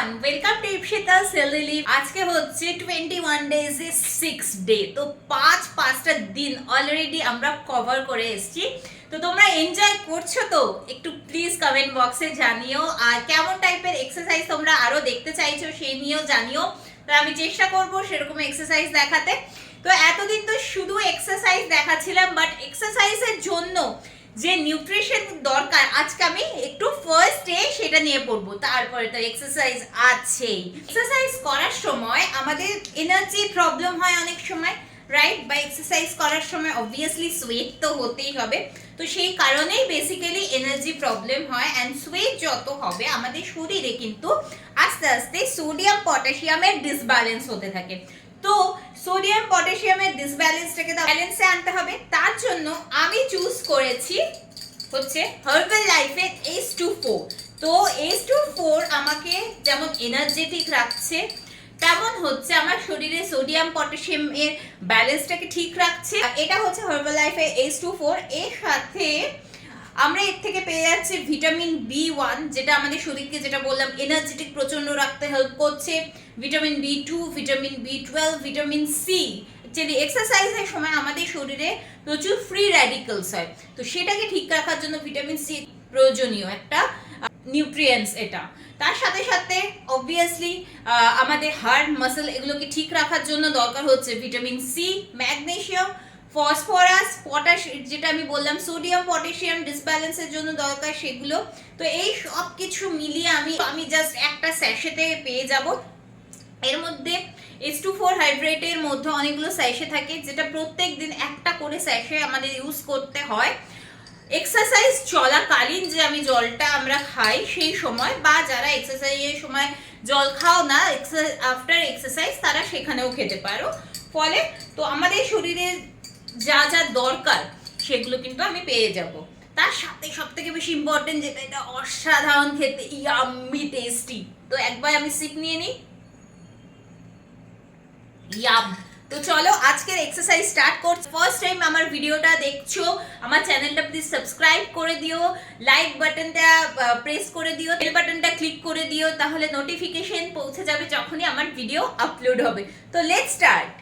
Everyone, welcome to Ipsita's healthy live. আজকে হচ্ছে 21 days এর 6 ডে। তো পাঁচটা দিন অলরেডি আমরা কভার করে এসেছি। তো তোমরা এনজয় করছো তো? একটু প্লিজ কমেন্ট বক্সে জানিও। আর কেমন টাইপের এক্সারসাইজ তোমরা আরো দেখতে চাইছো সেই নিয়েও জানিও। তো আমি চেষ্টা করব সেরকম এক্সারসাইজ দেখাতে। তো এতদিন তো শুধু এক্সারসাইজ দেখাচ্ছিলাম, বাট এক্সারসাইজের জন্য যে নিউট্রিশন দরকার আজকে আমি একটু ফার্স্টে সেটা নিয়ে পড়বো। তারপরে তো এক্সারসাইজ আছেই। এক্সারসাইজ করার সময় আমাদের এনার্জি প্রবলেম হয় অনেক সময়, রাইট? বা এক্সারসাইজ করার সময় অবভিয়াসলি সোয়েট তো হতেই হবে। তো সেই কারণেই বেসিক্যালি এনার্জি প্রবলেম হয়। অ্যান্ড সোয়েট যত হবে আমাদের শরীরে কিন্তু আস্তে আস্তে সোডিয়াম পটাশিয়ামের ডিসব্যালেন্স হতে থাকে। তো সোডিয়াম পটাশিয়ামের ডিসব্যালেন্সটাকে ব্যালেন্সে আনতে হবে। তার জন্য আমি চুজ করেছি হচ্ছে হার্বাল লাইফের H24। তো H24 আমাকে যেমন এনার্জেটিক রাখছে, তেমন হচ্ছে আমার শরীরে সোডিয়াম পটাশিয়ামের ব্যালেন্সটাকে ঠিক রাখছে। এটা হচ্ছে হার্বাল লাইফের H24। এর সাথে আমরা এর থেকে পেয়ে যাচ্ছি ভিটামিন B1, যেটা আমাদের শরীরকে, যেটা বললাম, এনার্জেটিক প্রচন্ড রাখতে হেল্প করছে। Vitamin B2, vitamin B12, vitamin C. যদি এক্সারসাইজের সময় আমাদের শরীরে প্রচুর ফ্রি র্যাডিক্যালস হয়, তো সেটাকে ঠিক রাখার জন্য ভিটামিন সি প্রয়োজনীয় একটা নিউট্রিয়েন্টস এটা। তার সাথে সাথে অবভিয়াসলি আমাদের হার্ট মাসল এগুলোকে ঠিক রাখার জন্য দরকার হচ্ছে vitamin C, magnesium, phosphorus, potash, যেটা আমি বললাম সোডিয়াম পটাশিয়াম ডিসব্যালেন্সের জন্য দরকার সেগুলো। তো এই সব কিছু মিলিয়ে আমি জাস্ট একটা স্যাশেতে পেয়ে যাব। এর মধ্যে H24 হাইড্রেটের মধ্যে অনেকগুলো স্যাশে থাকে, যেটা প্রত্যেক দিন একটা করে স্যাশে আমাদের ইউজ করতে হয়। এক্সারসাইজ চলাকালীন যে আমি জলটা আমরা খাই সেই সময়, বা যারা এক্সারসাইজের সময় জল খাও না, আফটার এক্সারসাইজ তারা সেখানেও খেতে পারো। ফলে তো আমাদের শরীরে যা যা দরকার সেগুলো কিন্তু আমি পেয়ে যাব। তার সাথে সব থেকে বেশি ইম্পর্টেন্ট যেটা, এটা অসাধারণ খেতে, ইয়াম্মি টেস্টি। তো একবার আমি সিপ নিয়ে নিই। ইয়াম। তো চলো আজকের এক্সারসাইজ স্টার্ট করছি। ফার্স্ট টাইম আমার ভিডিওটা দেখছো, আমার চ্যানেলটা প্লিজ সাবস্ক্রাইব করে দিও, লাইক বাটনটা প্রেস করে দিও, বেল বাটনটা ক্লিক করে দিও, তাহলে নোটিফিকেশন পৌঁছে যাবে যখনই আমার ভিডিও আপলোড হবে। তো লেটস স্টার্ট।